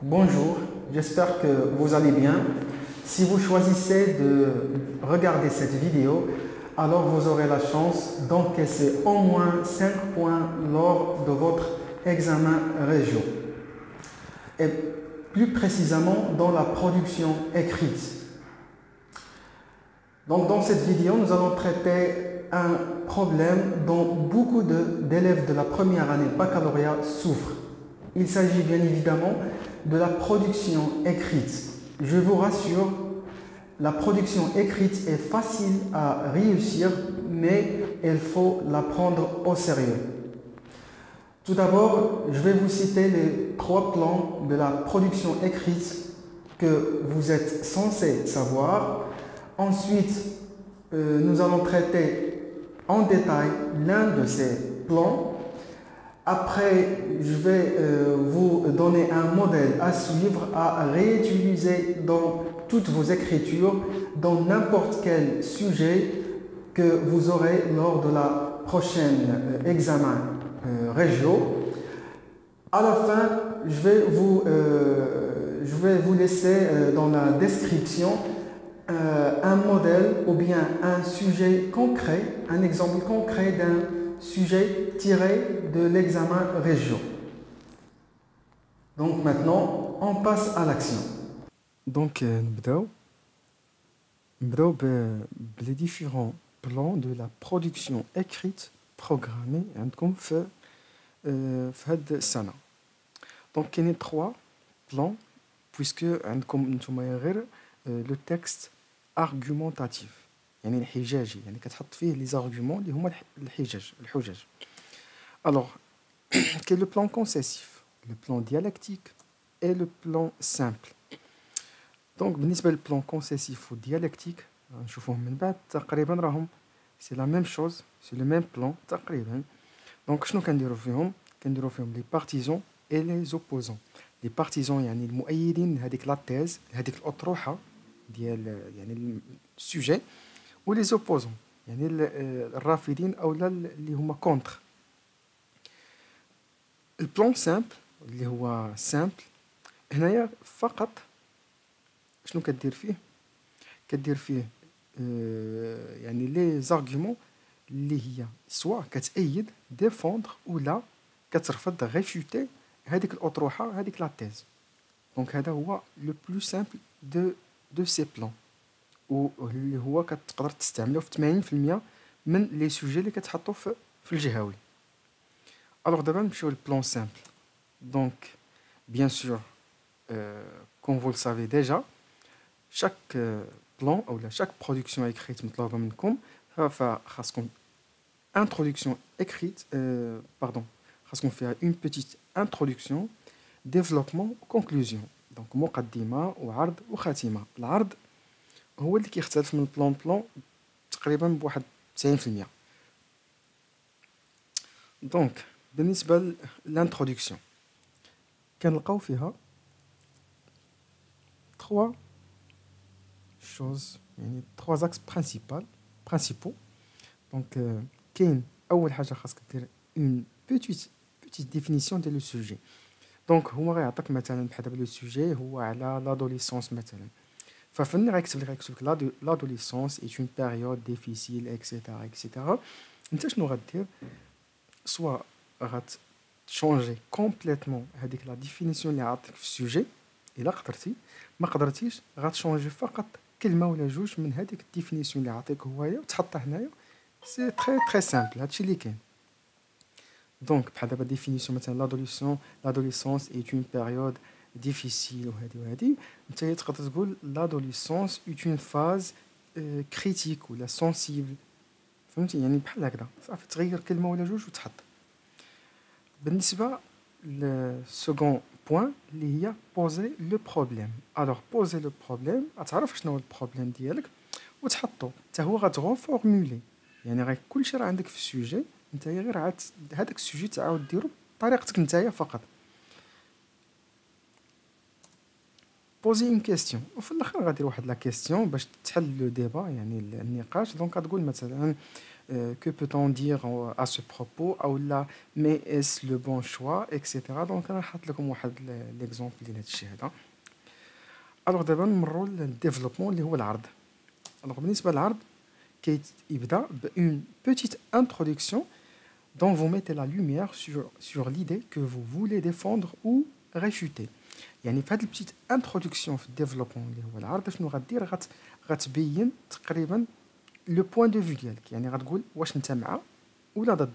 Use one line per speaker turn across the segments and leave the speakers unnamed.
Bonjour, j'espère que vous allez bien. Si vous choisissez de regarder cette vidéo, alors vous aurez la chance d'encaisser au moins 5 points lors de votre examen régio. Et plus précisément dans la production écrite. Donc dans cette vidéo, nous allons traiter un problème dont beaucoup d'élèves de la première année baccalauréat souffrent. Il s'agit bien évidemment de la production écrite. Je vous rassure, la production écrite est facile à réussir, mais il faut la prendre au sérieux. Tout d'abord, je vais vous citer les 3 plans de la production écrite que vous êtes censé savoir. Ensuite, nous allons traiter en détail l'un de ces plans. Après, je vais vous donner un modèle à suivre, à réutiliser dans toutes vos écritures, dans n'importe quel sujet que vous aurez lors de la prochaine examen régio. À la fin, je vais vous laisser dans la description un modèle ou bien un sujet concret, un exemple concret d'un sujet tiré de l'examen régio. Donc maintenant, on passe à l'action.
Donc, نبداو les différents plans de la production écrite programmée عندكم في هاد السنة. Donc كاينين 3 plans puisque عندكم نتوما غير le texte argumentatif يعني الحجاجي يعني كتحط فيه لي زارغومون اللي هما الحجج. Alors كاين le plan concessif, le plan dialectique et le plan simple. Donc بالنسبة للبلان concessif والديالكتيك نشوفوهم من بعد تقريبا راهم سي لا ميم شوز سي لو ميم بلان تقريبا. دونك شنو كنديرو فيهم لي بارتيزون اي لي زوبوزون. لي بارتيزون يعني المؤيدين لهذيك لا تيز لهذيك الاطروحه ديال يعني السوجي، ولي زوبوزون يعني الرافضين او اللي هما كونتر. البلان سامبل اللي هو سامبل هنايا فقط شنو كدير فيه يعني لي زارغومون اللي هي سوا كتأيد ديفوندر ولا كترفض ريفوتي هذيك الاطروحه هذيك لا تيز. دونك هذا هو لو بلو سامبل دو سي بلان واللي هو كتقدر تستعملوه في 80% من لي سوجي اللي كتحطوا في الجهوي. الوغ دابا نمشيو للبلان سامبل. دونك بيان سور كون فو لو سافي ديجا chaque plan ou chaque production écrite مطلوبة منكم فخاصكم introduction écrite خاصكم فيها une petite introduction, développement, conclusion. donc مقدمة وعرض وخاتمة. العرض هو اللي كيختلف من بلان تقريبا بواحد 90%. دونك بالنسبة للانترودكسيون كنلقاو فيها 3 choses يعني 3 axes principaux. donc كاين اول حاجه خاصك دير une petite définition ديال لو سوجي. دونك هو غيعطيك مثلا بحال دابا لو سوجي هو على لادوليسونس مثلا، ففن غيكتب لك لادوليسونس اي اون بيريود ديفيسيل اكسيتيرا. انت شنو غدير؟ سوا غتشونجي كومبليتمون هذيك لا ديفينيسيون اللي عطيك في السوجي الا قدرتي، ما قدرتيش غتشونجي فقط كلمه ولا جوج من هذيك الديفينيسيون اللي عطيك هويا وتحطها هنايا. سي تري سامبل هادشي اللي كاين. دونك بحال دابا ديفينيسيون مثلا لادوليسونس اي اون بيريود ديفيسيل وهادي انت تقدر تقول لادوليسونس اي اون فاز كريتيك ولا سونسيبل، فهمتي؟ يعني بحال هكذا صافي تغير كلمه ولا جوج وتحط. بالنسبه للسكون بوين اللي هي بوزي لو بروبليم. الوغ بوزي لو بروبليم غتعرف شنو هو البروبليم ديالك وتحطو حتى هو غتغوفورمولي، يعني غير كلشي راه عندك في السوجي انت غير عاد هذاك السوجي تعاود ديرو بطريقتك نتايا فقط. بوزي اون كيستيون وفي الاخر غادير واحد لا كيستيون باش تحل لو ديبا يعني النقاش. دونك غتقول مثلا que peut-on dire à ce propos ou là mais est-ce le bon choix etc. donc انا حاط لكم واحد ليكزامبل ديال هذا الشيء هذا. الوغ دابا نمروا للديفلوبمون اللي هو العرض. الوغ بالنسبه للعرض كيبدا بune petite introduction dont vous mettez la lumière sur l'idée que vous voulez défendre ou réfuter. يعني في هذه البتيت انتروداكسيون في الديفلوبمون اللي هو العرض شنو غدير غتبين تقريبا لو بوين دو في ديالك. يعني غتقول واش انت مع ولا ضد،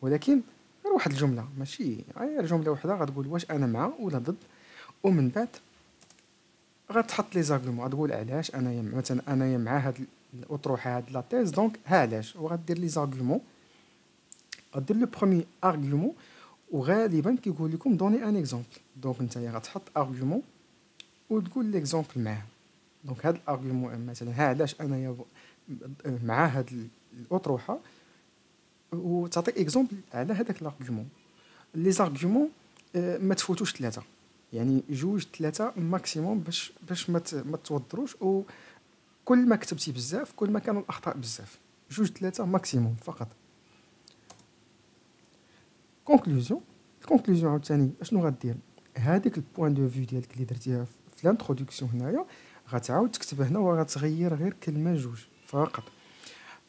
ولكن غير واحد الجمله ماشي غير جمله واحده غتقول واش انا مع ولا ضد، ومن بعد غتحط لي زارغومون غتقول علاش انايا مثلا انايا مع هاد الاطروحه هاد لا تيز دونك ها علاش، وغدير لي زارغومون. غدير لو بروميي ارغومون وغالبا كيقول لكم دوني ان اكزومبل. دونك نتايا غتحط ارغومون وتقول ليكزومبل معاه. دونك هاد الارغومون مثلا ها علاش انايا مع هاد الاطروحه، وتعطي اكزومبل على هذاك الارغومون. لي زارغومون ما تفوتوش ثلاثه، يعني جوج ثلاثه ماكسيموم باش ما توضروش، وكل ما كتبتي بزاف كل ما كانوا الاخطاء بزاف. جوج ثلاثه ماكسيموم فقط. كونكلوزيون. الكونكلوزيون عاوتاني اشنو غدير؟ هذيك البوين دو في ديالك اللي درتيها في الانتروداكسيون هنايا غتعاود تكتبها هنا وغتغير غير كلمه جوج فقط.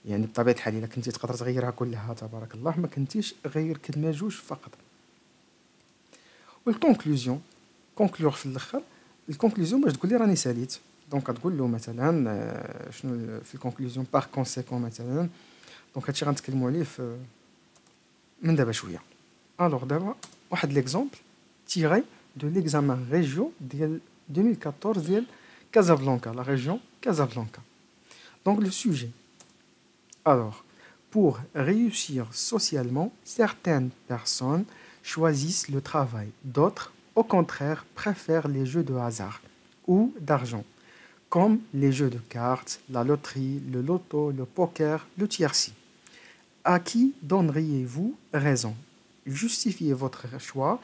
يعني بطبيعه الحال الا كنتي تقدر تغيرها كلها تبارك الله، ما كنتيش غير كلمه جوج فقط. والكونكلوزيون كونكلور في الاخر. الكونكلوزيون باش تقول لي راني ساليت، دونك غتقول له مثلا شنو في الكونكلوزيون باغ كونسيكون مثلا. دونك هادشي غنتكلموا عليه في من دابا شويه. الوغ دابا واحد ليكزامبل tiré de l'examen région ديال 2014 ديال Casablanca, la région Casablanca. Donc le sujet. Alors, pour réussir socialement, certaines personnes choisissent le travail, d'autres, au contraire, préfèrent les jeux de hasard ou d'argent, comme les jeux de cartes, la loterie, le loto, le poker, le tiercé. À qui donneriez-vous raison? Justifiez votre choix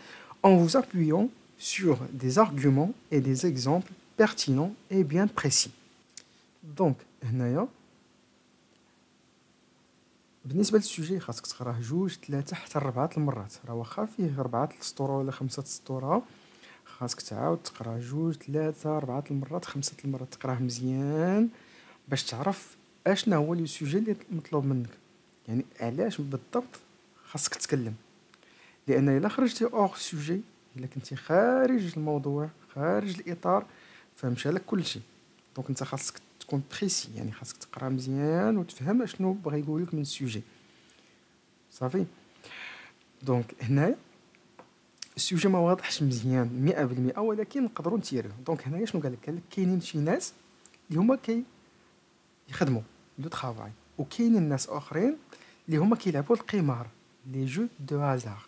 en vous appuyant sur des arguments et des exemples pertinents et bien précis. Donc, هنايا بالنسبه للسوجي خاصك تقراه جوج ثلاثه حتى 4 المرات. راه واخا فيه 4 السطور ولا 5 السطور، خاصك تعاود تقراه جوج ثلاثه 4 المرات 5 المرات، تقراه مزيان باش تعرف اشنا هو لو سوجي اللي مطلوب منك. يعني علاش بالضبط خاصك تتكلم، لان الا خرجتي اور سوجي، الا كنتي خارج الموضوع خارج الاطار فمشى لك كلشي. دونك انت خاصك تكون بريسي، يعني خاصك تقرا مزيان وتفهم اشنو بغا يقول لك من السوجي صافي. دونك هنايا السوجي ما واضحش مزيان 100%، ولكن نقدروا نتيروه. دونك هنايا شنو قال لك كاينين شي ناس اللي هما يخدموا لو طرافاي، وكاينين ناس اخرين اللي هما كيلعبوا القمار لي جو دو هازار.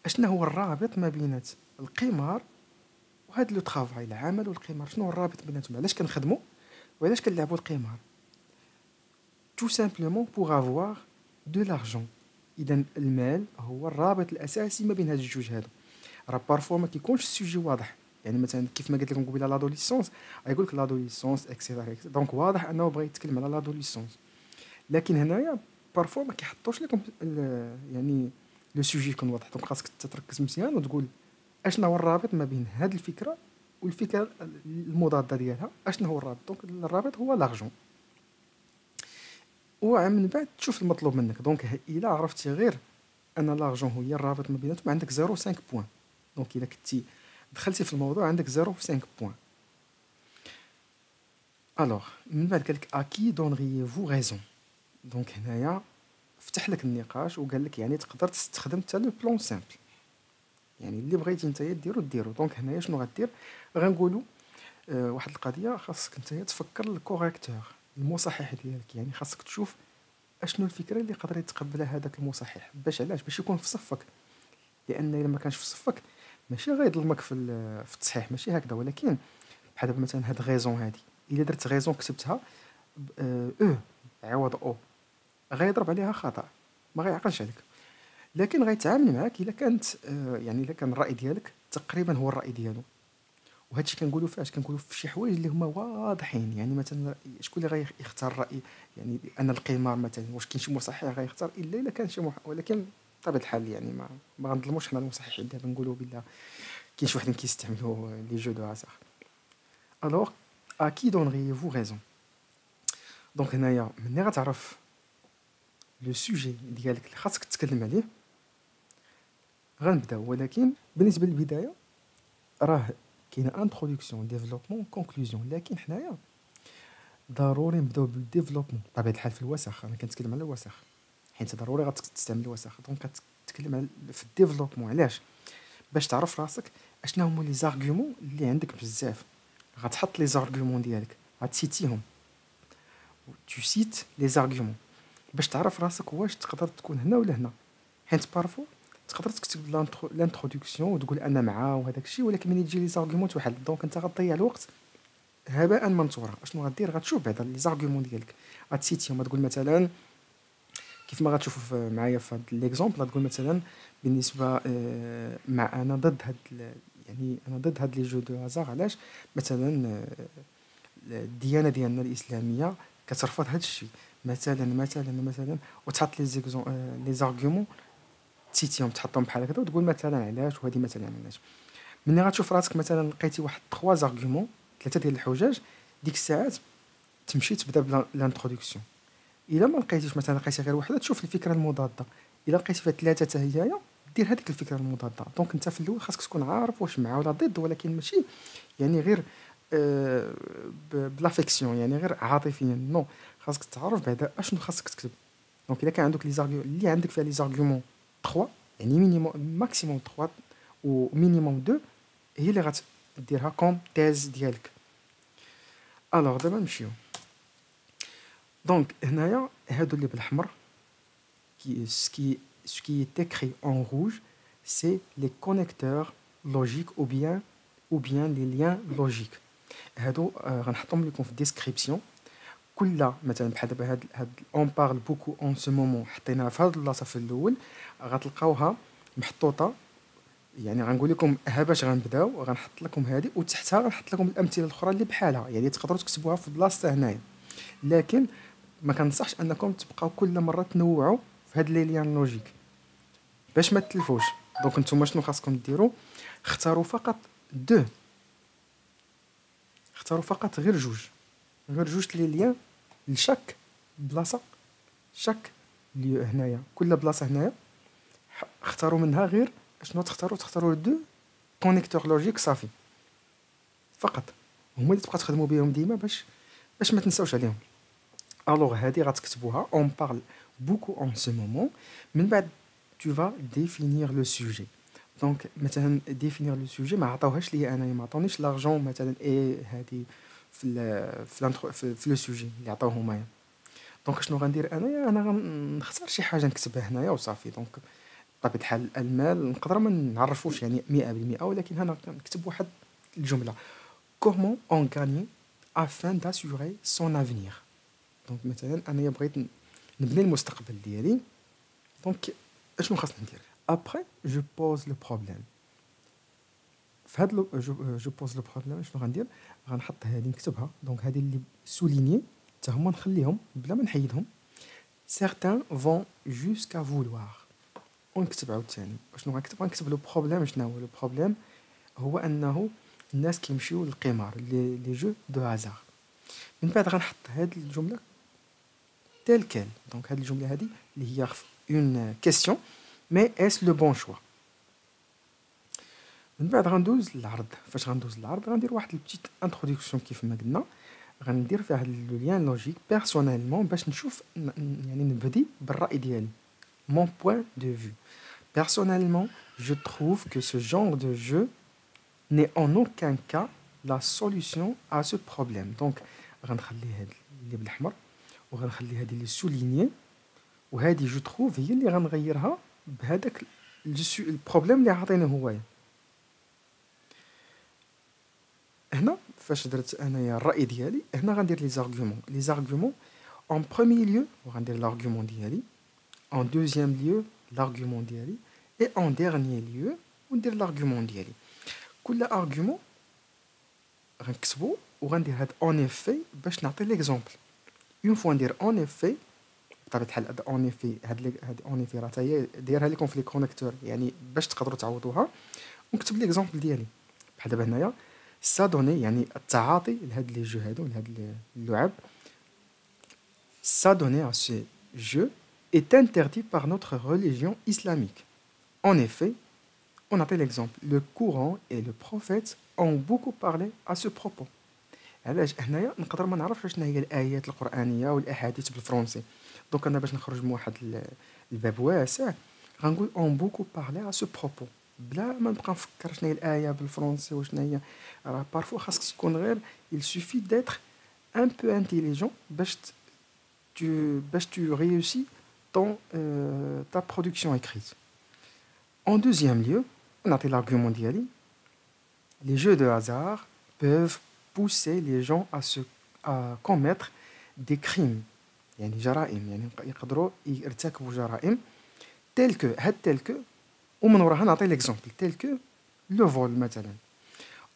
اشنا هو الرابط ما بين القمار وهذا لو طرافاي العمل والقمار؟ شنو الرابط بيناتهم؟ علاش كنخدموا وعلاش كنلعبوا القمار؟ tout simplement pour avoir de l'argent. اذا المال هو الرابط الاساسي ما بين هاد الجوج هادو. راه بارفوا ما كيكونش السوجي واضح، يعني مثلا كيف ما قلت لكم قبيله لادوليسونس يقول لك لادوليسونس اكسيتيرا، دونك واضح انه بغى يتكلم على لادوليسونس. لكن هنايا بارفوا ما كيحطوش لكم يعني لو سوجي يكون واضح. دونك خاصك تركز مزيان وتقول اشنا هو الرابط ما بين هاد الفكره والفكره المضاده ديالها. اشنا هو الرابط؟ دونك الرابط هو لارجون، ومن بعد تشوف المطلوب منك. دونك الا عرفتي غير ان لارجون هي الرابط ما بيناتهم عندك 0.5 بوين. دونك الا كنتي دخلتي في الموضوع عندك 0.5 بوين. الوغ من بعد قال لك اكي دونغيفو ريزون. دونك هنايا فتح لك النقاش وقال لك يعني تقدر تستخدم حتى لو بلون سامبل، يعني اللي بغيتي نتايا ديرو. دونك هنايا شنو غدير؟ غنقولوا واحد القضيه خاصك نتايا تفكر الكوريكتور المصحح ديالك. يعني خاصك تشوف اشنو الفكره اللي يقدر يتقبلها هذاك المصحح. علاش؟ باش يكون في صفك، لان الا ما كانش في صفك ماشي غيظلمك في التصحيح، ماشي هكذا. ولكن بحال دابا مثلا هاد غيزون هادي، الا درت غيزون كتبتها عوض او غيضرب عليها خطا، ما غيعقلش عليك. لكن غيتعامل معاك الا كانت يعني الا كان الراي ديالك تقريبا هو الراي ديالو، وهذا الشيء كنقولوا فاش كنقولوا في شي حوايج اللي هما واضحين. يعني مثلا شكون اللي غيختار الراي، يعني ان القمار مثلا واش كاين شي مصحح غيختار الا كان شي ولكن بطبيعه الحال يعني ما غنظلموش حنا المصححين دابا نقولوا بالله كاين شي وحدين كيستعملوا لي جو دو هازار. الوغ ا كي دونغيفو غيزون. دونك هنايا ملي غتعرف لو سوجي ديالك اللي خاصك تتكلم عليه غنبداو. ولكن بالنسبه للبدايه راه كاينه انتروداكسيون ديفلوبمون كونكلوزيون، لكن حنايا ضروري نبداو بالديفلوبمون بطبيعه الحال في الوسخ. انا كنتكلم على الوسخ حيت ضروري غتستعمل الوسخ. دونك كتكلم على في الديفلوبمون. علاش؟ باش تعرف راسك اشنا هما لي زارغومون اللي عندك بزاف. غتحط لي زارغومون ديالك غتسيتيهم، tu cites les arguments باش تعرف راسك واش تقدر تكون هنا ولا هنا. حيت بارفو تقدر تكتب لانتروداكسيون وتقول انا مع وهداك الشيء، ولكن ملي تجي لي زارغومون توحل دونك انت غتضيع الوقت هباء منثورا. اشنو غدير؟ غتشوف بعدا لي زارغومون ديالك غتسيتيهم. غتقول مثلا كيف ما غتشوفوا معايا في هذا ليكزومبل، غتقول مثلا بالنسبه مع انا ضد هاد يعني انا ضد هاد لي جو دو هازار. علاش؟ مثلا الديانه ديالنا الاسلاميه كترفض هاد الشيء مثلا وتحط لي زارغومون تسيتيهم تحطهم بحال هكذا وتقول مثلا علاش وهذه مثلا علاش. ملي غتشوف راسك مثلا لقيتي واحد 3 زارغومون 3 ديال الحجاج، ديك الساعات تمشي تبدا بلانتروداكسيون. الا ما لقيتيش مثلا لقيتي غير وحده تشوف الفكره المضاده، الا لقيتي فيها 3 حتى هي دير هذيك الفكره المضاده. دونك انت في الاول خاصك تكون عارف واش مع ولا ضد، ولكن ماشي يعني غير بلافيكسيون يعني غير عاطفيا. نو، خاصك تعرف بعدا اشنو خاصك تكتب. دونك الا كان عندك لي زارغيو اللي عندك فيها لي زارغومون 3 يعني مينيموم ماكسيموم 3 ومينيموم 2 هي اللي غتديرها كوم تيز ديالك. الوغ دابا نمشيو. دونك هنايا هادو اللي بالاحمر ce qui est écrit en rouge c'est les connecteurs logiques ou bien les liens logiques. هادو غنحطهم لكم في الديسكريبسيون. كل مثلا بحال دابا هاد اون بارل بوكو اون سو مومون حطيناها في هاد البلاصه في الاول غتلقاوها محطوطه. يعني غنقول لكم ها باش غنبداو غنحط لكم هذه وتحتها غنحط لكم الامثله الاخرى اللي بحالها، يعني تقدروا تكتبوها في بلاصه هنايا. لكن ما كنصحش انكم تبقاو كل مره تنوعوا في هاد لي ليان لوجيك باش ما تلفوش. دونك نتوما شنو خاصكم ديروا؟ اختاروا فقط دو، اختاروا فقط غير جوج لي ليان لشاك بلاصه. شاك ليو هنايا كل بلاصه هنايا اختاروا منها غير شنو تختاروا دو كونيكتور لوجيك صافي فقط. هما اللي تبقى تخدموا بهم ديما باش ما تنساوش عليهم. الوغ هذه غتكتبوها اون بارل بوكو اون سو مومون. من بعد tu vas définir le sujet. دونك مثلا définir le sujet ما عطاوهاش ليا انايا، ما عطاونيش لارجون مثلا هذه في لو سوجي اللي عطاوه هما. دونك شنو غندير انايا؟ انا غنختار شي حاجه نكتبها هنايا وصافي. دونك بطبيعه الحال المال نقدر ما نعرفوش يعني 100%، ولكن انا نكتب واحد الجمله comment on gagne afin d'assurer son avenir. دونك مثلا انايا بغيت نبني المستقبل ديالي، دونك اشنو خاصني ندير؟ ابري جو بوز لو بروبليم. في هاد جو بوز لو بروبليم شنو غندير؟ غنحط هذه نكتبها. دونك هذه اللي سوليني حتى هما نخليهم بلا ما نحيدهم. certains vont jusqu'à vouloir. ونكتب عاوتاني شنو غنكتب؟ غنكتب لو بروبليم. شنو هو لو بروبليم؟ هو انه الناس كيمشيو للقمار لي جو دو هازار. من بعد غنحط هاد الجمله تيل كيل. دونك هاد الجمله هذه اللي هي اون كيسيون مي اس لو بون شوا. من بعد غندوز للعرض. فاش غندوز للعرض غندير واحد البتيت انتروداكسيون كيف ما قلنا، غندير فيها لو ليان لوجيك بيرسونيلمون باش نشوف يعني نبدي بالراي ديالي. mon point de vue. Personnellement, je trouve que ce genre de jeu n'est en aucun cas la solution à ce problème. Donc غنخلي هاد اللي بالاحمر وغنخلي هذه اللي سوليني، وهذه جو تروف هي اللي غنغيرها بهذاك البروبليم اللي عاطيني هوايا. هنا فاش درت انايا الراي ديالي هنا غندير لي زارغومون اون بروميير ليو وغندير لارغومون ديالي، en deuxième lieu l'argument ديالي et en dernier lieu وندير l'argument ديالي. كل argument غنكتبو وغندير هاد اون افي باش نعطي ليكزومبل. اون فوا ندير اون افي بطبيعه الحال هاد اون افي هاد اون افي راه هي دايرها لكم في لي كونيكتور يعني باش تقدروا تعوضوها، ونكتب ليكزومبل ديالي بحال دابا هنايا سا دوني يعني التعاطي لهاد لي جو هادو لهاد اللعب. S'adonner à ce jeu est interdit par notre religion islamique. En effet, on a l'exemple, le Coran et le prophète ont beaucoup parlé à ce propos. علاش هنايا نقدر ما نعرفش شنو هي الايات القرانيه والاحاديث بالفرنسي، دونك انا باش نخرج من واحد الباب واسع غنقول اون بوكو بارلي ا سو بروبو بلا ما نبقى نفكر شنو هي الايه بالفرنسي وشنو هي. راه بارفو خاصك تكون غير il suffit d'être un peu intelligent باش tu réussis dans ta production écrite. En deuxième lieu, on a l'argument ديالي. Les jeux de hasard peuvent pousser les gens à commettre des crimes. يعني جرائم يعني يقدروا يرتكبوا جرائم tel que ومن وراها نعطي l'exemple tel que le vol مثلا.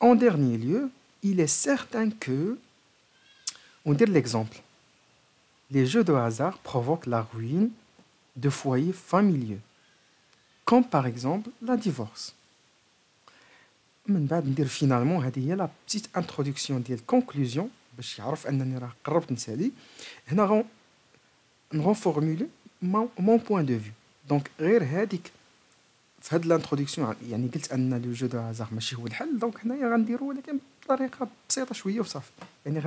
En dernier lieu, il est certain que on dit l'exemple. Les jeux de hasard provoquent la ruine de foyers familiaux, comme par exemple la divorce. من بعد ندير فينالمون هذه هي لا بتيت انتروداكسيون ديال كونكلوزيون باش يعرف انني راه قربت نسالي. هنا نغونفورمولي مون بوين دو فيو. دونك غير هذيك في هاد الانتروداكسيون يعني قلت ان لو جو دو هازار ماشي هو الحل، دونك هنايا غنديرو ولكن بطريقه بسيطه شويه وصافي. يعني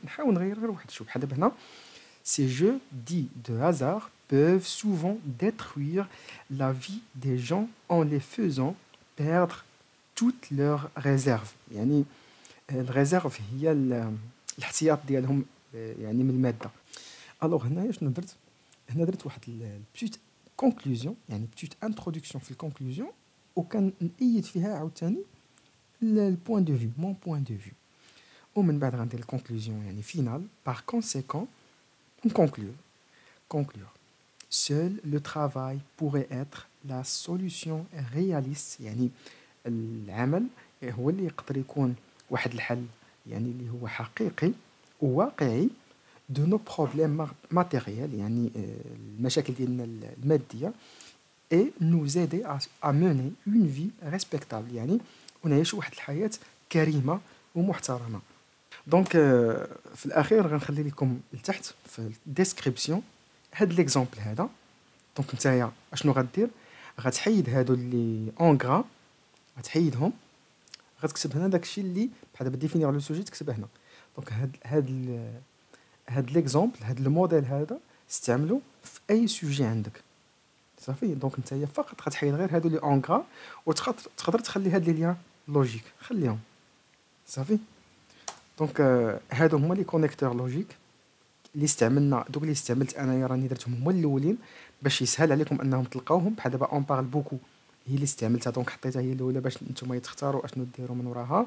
نحاول نغير غير واحد شوف بحال دابا هنا. Ces jeux dits de hasard peuvent souvent détruire la vie des gens en les faisant perdre toutes leurs réserves. يعني الريزيرف هي الاحتياط ديالهم يعني من الماده. الوغ هنايا شنو درت؟ هنا درت واحد البيت كونكلوزيون يعني بيت انتروداكسيون في الكونكلوزيون وكان نأيد فيها عاوتاني البوين دو فيو مون بوين دو فيو. ومن بعد غندير الكونكلوزيون يعني فينال. Par conséquent conclure. Seul le travail pourrait être la solution réaliste. يعني العمل هو اللي يقدر يكون واحد الحل يعني اللي هو حقيقي وواقعي de nos problèmes matériels يعني المشاكل ديالنا المادية et nous aider à mener une vie respectable يعني ونعيش واحد الحياة كريمة ومحترمة. دونك في الاخير غنخلي لكم لتحت في الديسكريبسيون هاد ليكزامبل هذا. دونك نتايا اشنو غدير؟ غتحيد هادو اللي اونغرا غتحيدهم، غتكتب هنا داكشي اللي بحال دابا ديفينير لو سوجي تكتب هنا. دونك هاد ليكزامبل هاد الموديل هذا استعملو في اي سوجي عندك صافي. دونك نتايا فقط غتحيد غير هادو اللي اونغرا وتقدر تخلي هاد لي ليان لوجيك خليهم صافي. دونك هادو هما لي كونيكتور لوجيك اللي استعملنا دوك اللي استعملت انايا راني درتهم هما الاولين باش يسهل عليكم انهم تلقاوهم. بحال دابا اون بارل بوكو هي اللي استعملتها دونك حطيتها هي الاولى باش نتوما تختاروا اشنو ديروا من وراها.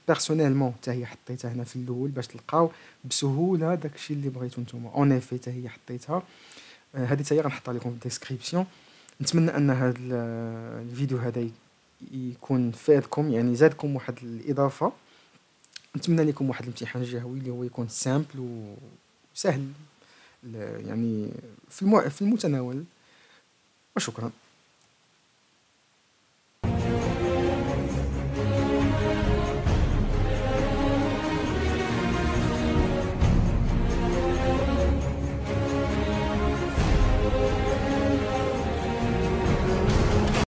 بيرسونيلمون حتى هي حطيتها هنا في الاول باش تلقاو بسهوله داكشي اللي بغيتو نتوما. اون افي حتى هي حطيتها هذه حتى هي غنحطها لكم في الديسكريبسيون. نتمنى ان هذا الفيديو هذا يكون فادكم يعني زادكم واحد الاضافه. نتمنى لكم واحد الامتحان جهوي اللي هو يكون سامبل وسهل يعني في المتناول وشكرا.